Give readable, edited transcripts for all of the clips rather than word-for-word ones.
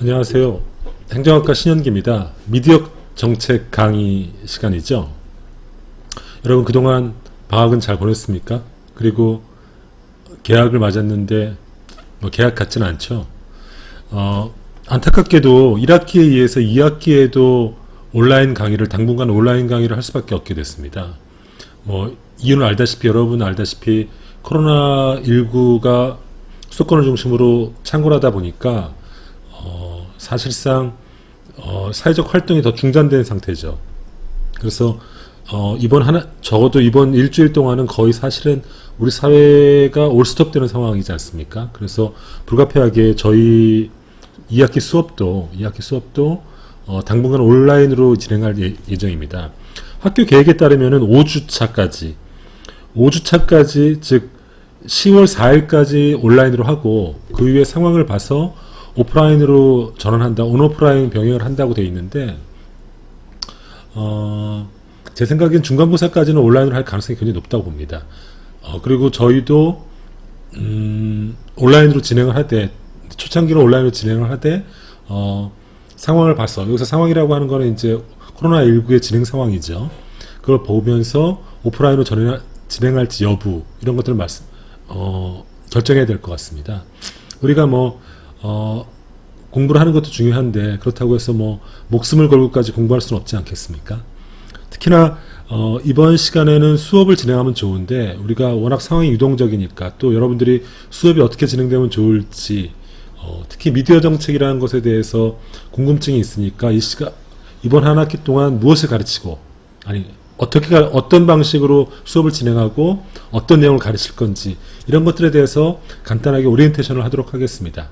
안녕하세요. 행정학과 신현기입니다. 미디어 정책 강의 시간이죠. 여러분 그동안 방학은 잘 보냈습니까? 그리고 개학을 맞았는데 개학 같지는 않죠. 안타깝게도 1학기에 의해서 2학기에도 당분간 온라인 강의를 할 수밖에 없게 됐습니다. 이유는 여러분 알다시피 코로나19가 수도권을 중심으로 창궐하다 보니까 사실상 사회적 활동이 더 중단된 상태죠. 그래서 적어도 이번 일주일 동안은 거의 사실은 우리 사회가 올스톱되는 상황이지 않습니까? 그래서 불가피하게 저희 2학기 수업도 당분간 온라인으로 진행할 예정입니다. 학교 계획에 따르면은 5주차까지 즉 10월 4일까지 온라인으로 하고 그 이후에 상황을 봐서 오프라인으로 전환한다, 온오프라인 병행을 한다고 되어 있는데, 제 생각엔 중간고사까지는 온라인으로 할 가능성이 굉장히 높다고 봅니다. 그리고 저희도, 온라인으로 진행을 하되, 초창기로 온라인으로 진행을 하되, 상황을 봐서, 여기서 상황이라고 하는 거는 이제 코로나19의 진행 상황이죠. 그걸 보면서 오프라인으로 진행할지 여부, 이런 것들을 결정해야 될 것 같습니다. 우리가 공부를 하는 것도 중요한데 그렇다고 해서 목숨을 걸고까지 공부할 수는 없지 않겠습니까? 특히나 이번 시간에는 수업을 진행하면 좋은데 우리가 워낙 상황이 유동적이니까 또 여러분들이 수업이 어떻게 진행되면 좋을지 특히 미디어 정책이라는 것에 대해서 궁금증이 있으니까 이번 한 학기 동안 무엇을 가르치고 어떤 방식으로 수업을 진행하고 어떤 내용을 가르칠 건지 이런 것들에 대해서 간단하게 오리엔테이션을 하도록 하겠습니다.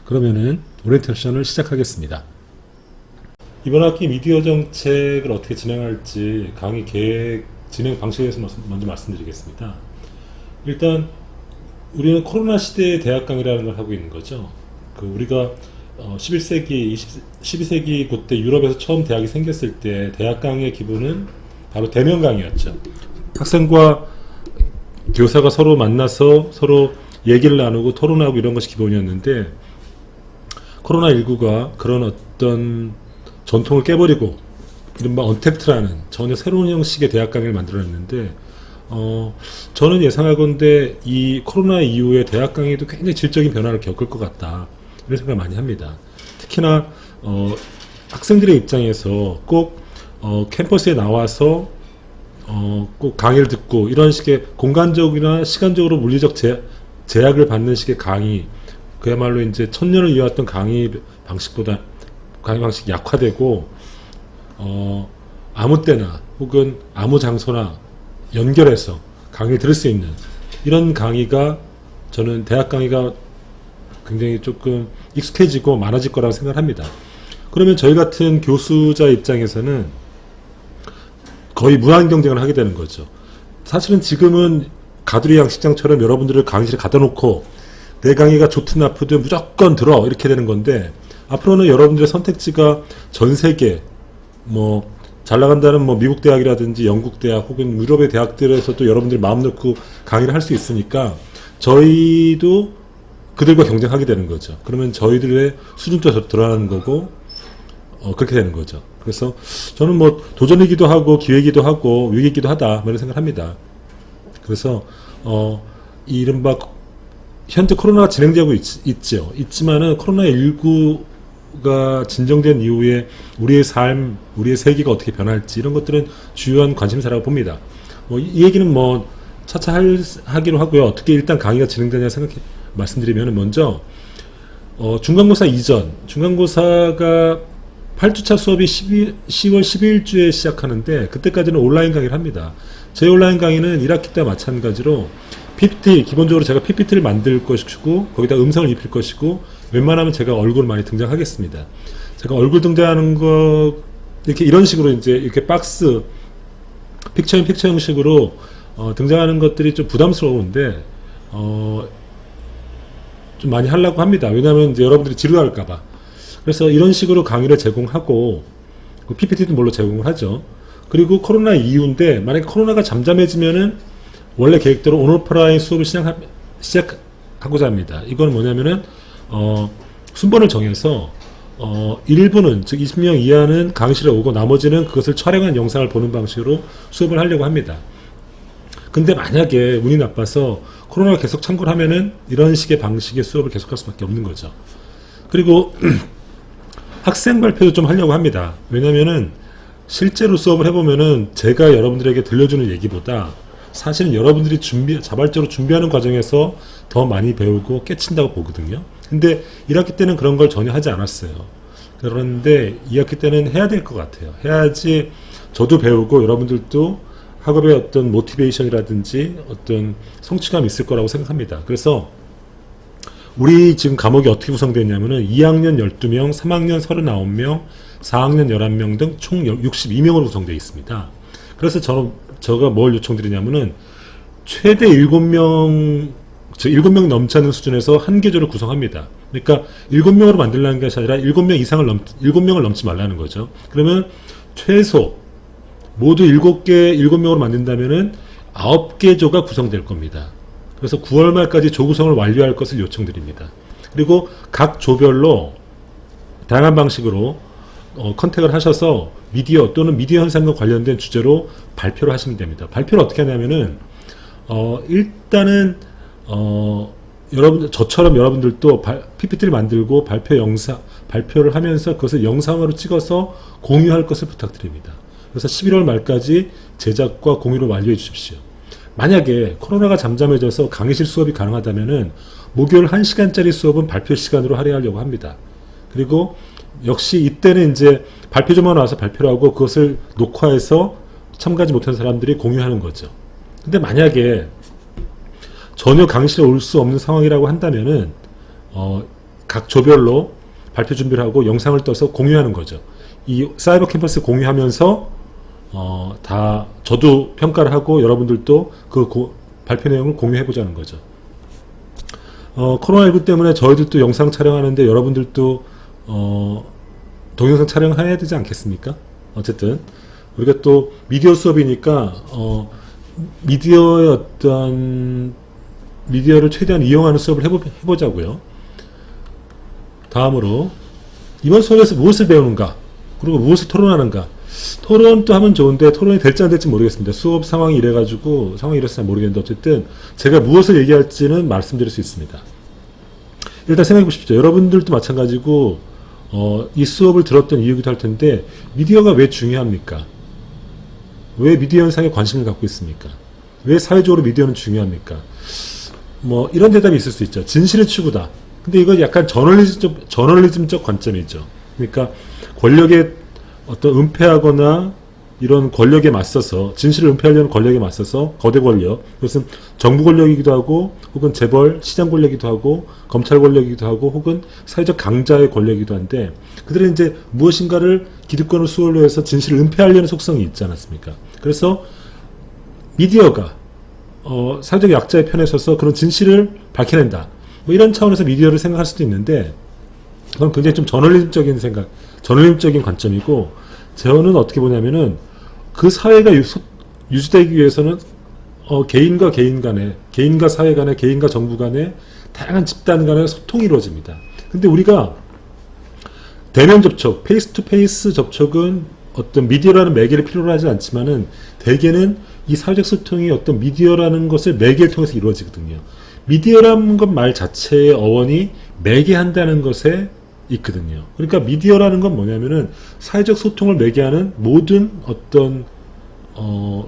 그러면은 오리엔테이션을 시작하겠습니다. 이번 학기 미디어 정책을 어떻게 진행할지 강의 계획 진행 방식에 대해서 먼저 말씀드리겠습니다. 일단 우리는 코로나 시대의 대학 강의라는 걸 하고 있는 거죠. 우리가 12세기 그때 유럽에서 처음 대학이 생겼을 때 대학 강의의 기본은 바로 대면 강의였죠. 학생과 교사가 서로 만나서 서로 얘기를 나누고 토론하고 이런 것이 기본이었는데 코로나19가 그런 어떤 전통을 깨버리고 이른바 언택트라는 전혀 새로운 형식의 대학 강의를 만들어냈는데 저는 예상하건대 이 코로나 이후에 대학 강의도 굉장히 질적인 변화를 겪을 것 같다 이런 생각을 많이 합니다. 특히나 학생들의 입장에서 꼭 캠퍼스에 나와서 꼭 강의를 듣고 이런 식의 공간적이나 시간적으로 물리적 제약을 받는 식의 강의, 그야말로 이제 천년을 이어왔던 강의 방식이 약화되고 아무 때나 혹은 아무 장소나 연결해서 강의를 들을 수 있는 이런 강의가 저는 대학 강의가 굉장히 조금 익숙해지고 많아질 거라고 생각을 합니다. 그러면 저희 같은 교수자 입장에서는 거의 무한 경쟁을 하게 되는 거죠. 사실은 지금은 가두리 양식장처럼 여러분들을 강의실에 갖다 놓고 내 강의가 좋든 나쁘든 무조건 들어 이렇게 되는 건데 앞으로는 여러분들의 선택지가 전 세계 잘 나간다는 미국 대학이라든지 영국 대학 혹은 유럽의 대학들에서 또 여러분들이 마음 놓고 강의를 할 수 있으니까 저희도 그들과 경쟁하게 되는 거죠. 그러면 저희들의 수준도 드러나는 거고 그렇게 되는 거죠. 그래서 저는 도전이기도 하고 기회이기도 하고 위기이기도 하다 이런 생각을 합니다. 그래서 이른바 현재 코로나가 진행되고 있지만은 코로나19가 진정된 이후에 우리의 삶, 우리의 세계가 어떻게 변할지 이런 것들은 주요한 관심사라고 봅니다. 이 얘기는 차차 하기로 하고요. 어떻게 일단 강의가 진행되냐 말씀드리면 먼저 중간고사 이전, 중간고사가 8주차 수업이 10월 12일주에 시작하는데 그때까지는 온라인 강의를 합니다. 제 온라인 강의는 1학기 때와 마찬가지로 PPT, 기본적으로 제가 PPT를 만들 것이고 거기다 음성을 입힐 것이고 웬만하면 제가 얼굴 많이 등장하겠습니다. 제가 얼굴 등장하는 거 이런 식으로 이렇게 박스 픽처 형식으로 등장하는 것들이 좀 부담스러운데 좀 많이 하려고 합니다. 왜냐하면 이제 여러분들이 지루할까봐. 그래서 이런 식으로 강의를 제공하고 PPT도 물론 제공을 하죠. 그리고 코로나 이후인데 만약에 코로나가 잠잠해지면은 원래 계획대로 온오프라인 수업을 시작하고자 합니다. 이건 뭐냐면은 순번을 정해서 일부는, 즉 20명 이하는 강의실에 오고 나머지는 그것을 촬영한 영상을 보는 방식으로 수업을 하려고 합니다. 근데 만약에 운이 나빠서 코로나가 계속 창궐 하면은 이런 식의 방식의 수업을 계속할 수밖에 없는 거죠. 그리고 학생 발표도 좀 하려고 합니다. 왜냐면은 실제로 수업을 해보면은 제가 여러분들에게 들려주는 얘기보다 사실은 여러분들이 자발적으로 준비하는 과정에서 더 많이 배우고 깨친다고 보거든요. 근데 1학기 때는 그런 걸 전혀 하지 않았어요. 그런데 2학기 때는 해야 될 것 같아요. 해야지 저도 배우고 여러분들도 학업의 어떤 모티베이션이라든지 어떤 성취감이 있을 거라고 생각합니다. 그래서 우리 지금 과목이 어떻게 구성되어 있냐면은 2학년 12명, 3학년 39명, 4학년 11명 등 총 62명으로 구성되어 있습니다. 그래서 제가 뭘 요청드리냐면은 최대 7명, 7명 넘지 않는 수준에서 한 계조를 구성합니다. 그러니까 7명으로 만들라는 것이 아니라 7명을 넘지 말라는 거죠. 그러면 최소 모두 7명으로 만든다면은 9개조가 구성될 겁니다. 그래서 9월 말까지 조구성을 완료할 것을 요청드립니다. 그리고 각 조별로 다양한 방식으로 컨택을 하셔서 미디어 또는 미디어 현상과 관련된 주제로 발표를 하시면 됩니다. 발표를 어떻게 하냐면은 일단은 저처럼 여러분들도 PPT를 만들고 발표를 하면서 그것을 영상으로 찍어서 공유할 것을 부탁드립니다. 그래서 11월 말까지 제작과 공유를 완료해 주십시오. 만약에 코로나가 잠잠해져서 강의실 수업이 가능하다면은 목요일 1시간짜리 수업은 발표 시간으로 할애하려고 합니다. 그리고 역시 이때는 이제 발표조만 와서 발표를 하고 그것을 녹화해서 참가하지 못한 사람들이 공유하는 거죠. 근데 만약에 전혀 강의실에 올 수 없는 상황이라고 한다면은 각 조별로 발표 준비를 하고 영상을 떠서 공유하는 거죠. 이 사이버 캠퍼스 공유하면서 다 저도 평가를 하고 여러분들도 그 발표 내용을 공유해 보자는 거죠. 코로나19 때문에 저희들도 영상 촬영하는데 여러분들도 동영상 촬영해야 되지 않겠습니까? 어쨌든 우리가 또 미디어 수업이니까 미디어를 최대한 이용하는 수업을 해보자고요. 다음으로 이번 수업에서 무엇을 배우는가, 그리고 무엇을 토론하는가. 토론도 하면 좋은데 토론이 될지 안 될지 모르겠습니다. 수업 상황이 이래가지고 상황이 이래서 잘 모르겠는데 어쨌든 제가 무엇을 얘기할지는 말씀드릴 수 있습니다. 일단 생각해 보십시오. 여러분들도 마찬가지고 이 수업을 들었던 이유기도 할 텐데 미디어가 왜 중요합니까? 왜 미디어 현상에 관심을 갖고 있습니까? 왜 사회적으로 미디어는 중요합니까? 뭐 이런 대답이 있을 수 있죠. 진실의 추구다. 근데 이건 약간 저널리즘적 관점이죠. 그러니까 권력의 어떤 은폐하거나 이런 권력에 맞서서 진실을 은폐하려는 권력에 맞서서 거대 권력, 그것은 정부 권력이기도 하고 혹은 재벌, 시장 권력이기도 하고 검찰 권력이기도 하고 혹은 사회적 강자의 권력이기도 한데 그들은 이제 무엇인가를 기득권을 수월로 해서 진실을 은폐하려는 속성이 있지 않았습니까? 그래서 미디어가 사회적 약자의 편에 서서 그런 진실을 밝혀낸다. 뭐 이런 차원에서 미디어를 생각할 수도 있는데 그건 굉장히 좀 저널리즘적인 관점이고 저는 어떻게 보냐면은 그 사회가 유지되기 위해서는 개인과 개인 간에, 개인과 사회 간에, 개인과 정부 간에 다양한 집단 간의 소통이 이루어집니다. 근데 우리가 대면 접촉, 페이스 투 페이스 접촉은 어떤 미디어라는 매개를 필요로 하지 않지만은 대개는 이 사회적 소통이 어떤 미디어라는 것을 매개를 통해서 이루어지거든요. 미디어라는 것 말 자체의 어원이 매개한다는 것에 있거든요. 그러니까 미디어라는 건 뭐냐면은 사회적 소통을 매개하는 모든 어떤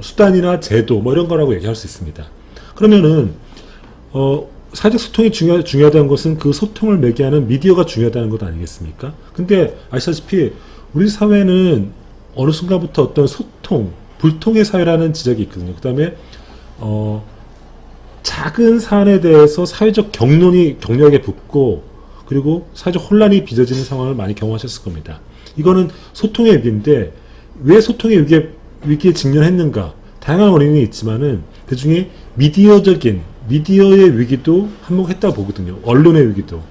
수단이나 제도 뭐 이런 거라고 얘기할 수 있습니다. 그러면은 사회적 소통이 중요하다는 것은 그 소통을 매개하는 미디어가 중요하다는 것 아니겠습니까? 근데 아시다시피 우리 사회는 어느 순간부터 어떤 불통의 사회라는 지적이 있거든요. 그 다음에 작은 사안에 대해서 사회적 격렬하게 붙고 그리고 사회적 혼란이 빚어지는 상황을 많이 경험하셨을 겁니다. 이거는 소통의 위기인데 왜 소통의 위기에 직면했는가? 다양한 원인이 있지만은 그 중에 미디어의 위기도 한몫했다고 보거든요. 언론의 위기도.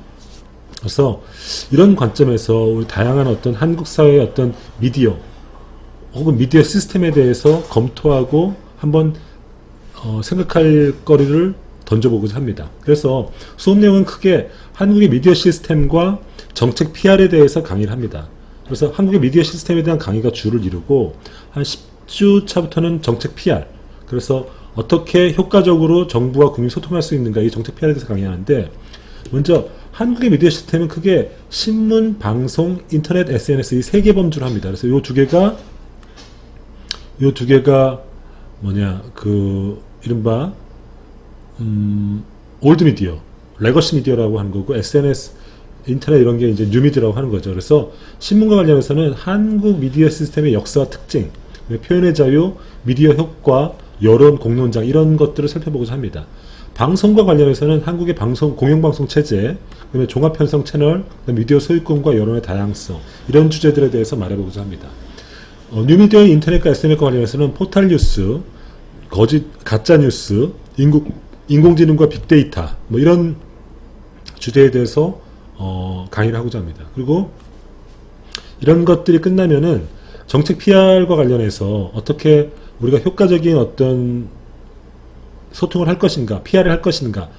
그래서 이런 관점에서 우리 다양한 어떤 한국 사회의 어떤 미디어 혹은 미디어 시스템에 대해서 검토하고 한번 생각할 거리를 던져보고자 합니다. 그래서 수업 내용은 크게 한국의 미디어 시스템과 정책 PR에 대해서 강의를 합니다. 그래서 한국의 미디어 시스템에 대한 강의가 주를 이루고 한 10주 차부터는 정책 PR, 그래서 어떻게 효과적으로 정부와 국민이 소통할 수 있는가, 이 정책 PR에 대해서 강의하는데, 먼저 한국의 미디어 시스템은 크게 신문, 방송, 인터넷, SNS 이 세 개 범주를 합니다. 그래서 요 두 개가 뭐냐, 이른바 올드 미디어, 레거시 미디어라고 하는 거고, SNS, 인터넷 이런 게 이제 뉴 미디어라고 하는 거죠. 그래서 신문과 관련해서는 한국 미디어 시스템의 역사와 특징, 표현의 자유, 미디어 효과, 여론, 공론장 이런 것들을 살펴보고자 합니다. 방송과 관련해서는 한국의 공영방송 체제, 그다음에 종합편성 채널, 미디어 소유권과 여론의 다양성 이런 주제들에 대해서 말해보고자 합니다. 뉴미디어의 인터넷과 SNS과 관련해서는 포탈 뉴스, 가짜 뉴스, 인공지능과 빅데이터 뭐 이런 주제에 대해서 강의를 하고자 합니다. 그리고 이런 것들이 끝나면은 정책 PR과 관련해서 어떻게 우리가 효과적인 어떤 소통을 할 것인가, PR을 할 것인가,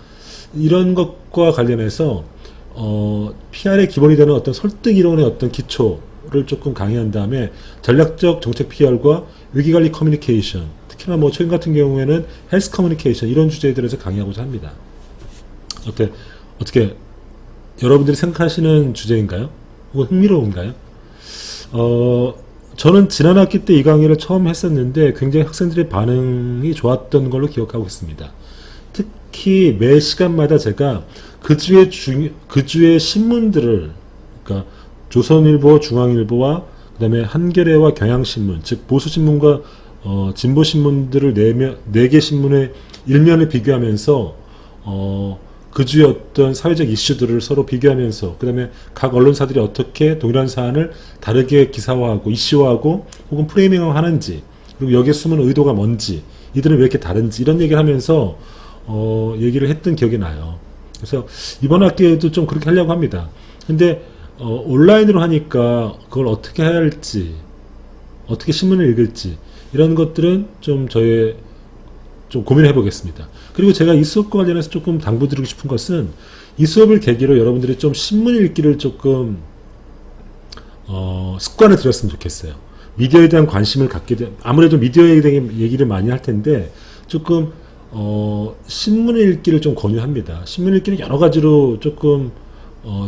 이런 것과 관련해서 PR의 기본이 되는 어떤 설득 이론의 어떤 기초를 조금 강의한 다음에 전략적 정책 PR과 위기관리 커뮤니케이션, 특히나 뭐 최근 같은 경우에는 헬스 커뮤니케이션 이런 주제에 대해서 강의하고자 합니다. 어떻게 여러분들이 생각하시는 주제인가요? 혹은 흥미로운가요? 저는 지난 학기 때 이 강의를 처음 했었는데 굉장히 학생들의 반응이 좋았던 걸로 기억하고 있습니다. 특히 매 시간마다 제가 그 주의 신문들을, 그러니까 조선일보, 중앙일보와 그다음에 한겨레와 경향신문, 즉 보수신문과 진보신문들을 네 개 신문의 일면을 비교하면서 그 주의 어떤 사회적 이슈들을 서로 비교하면서, 그 다음에 각 언론사들이 어떻게 동일한 사안을 다르게 기사화하고 이슈화하고 혹은 프레이밍을 하는지, 그리고 여기에 숨은 의도가 뭔지, 이들은 왜 이렇게 다른지 이런 얘기를 하면서 얘기를 했던 기억이 나요. 그래서 이번 학기에도 좀 그렇게 하려고 합니다. 근데 온라인으로 하니까 그걸 어떻게 해야 할지, 어떻게 신문을 읽을지 이런 것들은 좀 고민해 보겠습니다. 그리고 제가 이 수업과 관련해서 조금 당부드리고 싶은 것은, 이 수업을 계기로 여러분들이 좀 신문 읽기를 조금 습관을 들였으면 좋겠어요. 미디어에 대한 관심을 갖게 아무래도 미디어에 대한 얘기를 많이 할 텐데 조금 신문 읽기를 좀 권유합니다. 신문 읽기는 여러 가지로 조금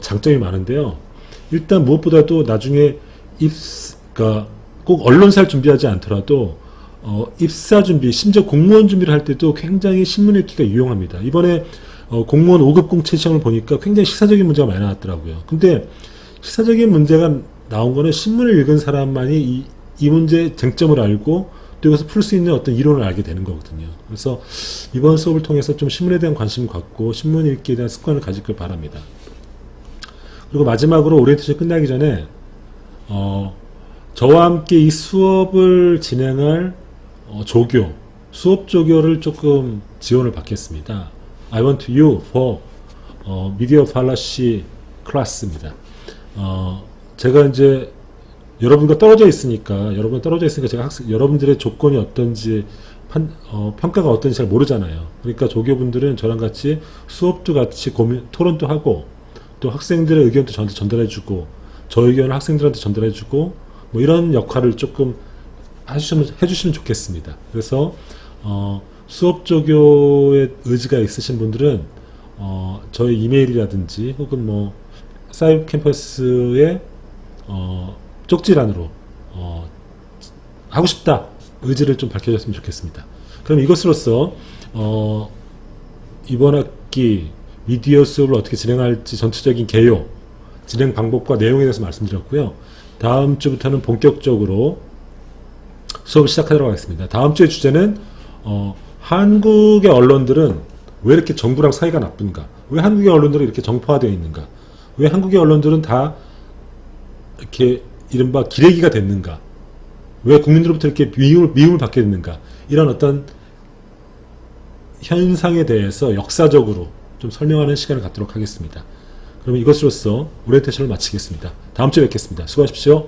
장점이 많은데요. 일단 무엇보다도 나중에 그러니까 꼭 언론사를 준비하지 않더라도 입사 준비, 심지어 공무원 준비를 할 때도 굉장히 신문 읽기가 유용합니다. 이번에 공무원 5급 공채 시험을 보니까 굉장히 시사적인 문제가 많이 나왔더라고요. 근데 시사적인 문제가 나온 거는 신문을 읽은 사람만이 이 문제의 쟁점을 알고 또 이것을 풀 수 있는 어떤 이론을 알게 되는 거거든요. 그래서 이번 수업을 통해서 좀 신문에 대한 관심을 갖고 신문 읽기에 대한 습관을 가지길 바랍니다. 그리고 마지막으로 오리엔테이션 끝나기 전에 저와 함께 이 수업을 진행할 수업 조교를 조금 지원을 받겠습니다. I want you for Media Fallacy class입니다. 제가 이제 여러분과 떨어져 있으니까 제가 여러분들의 조건이 어떤지 평가가 어떤지 잘 모르잖아요. 그러니까 조교분들은 저랑 같이 수업도 같이 토론도 하고, 또 학생들의 의견도 저한테 전달해주고, 저 의견을 학생들한테 전달해주고, 뭐 이런 역할을 조금 해주시면 좋겠습니다. 그래서 수업 조교의 의지가 있으신 분들은 저희 이메일이라든지 혹은 뭐 사이버 캠퍼스의 쪽지란으로 하고 싶다 의지를 좀 밝혀줬으면 좋겠습니다. 그럼 이것으로써 이번 학기 미디어 수업을 어떻게 진행할지 전체적인 개요, 진행 방법과 내용에 대해서 말씀드렸고요. 다음 주부터는 본격적으로 수업을 시작하도록 하겠습니다. 다음 주의 주제는 한국의 언론들은 왜 이렇게 정부랑 사이가 나쁜가? 왜 한국의 언론들은 이렇게 정파화되어 있는가? 왜 한국의 언론들은 다 이렇게 이른바 기레기가 됐는가? 왜 국민들로부터 이렇게 미움을 받게 됐는가? 이런 어떤 현상에 대해서 역사적으로 좀 설명하는 시간을 갖도록 하겠습니다. 그럼 이것으로써 오리엔테이션을 마치겠습니다. 다음 주에 뵙겠습니다. 수고하십시오.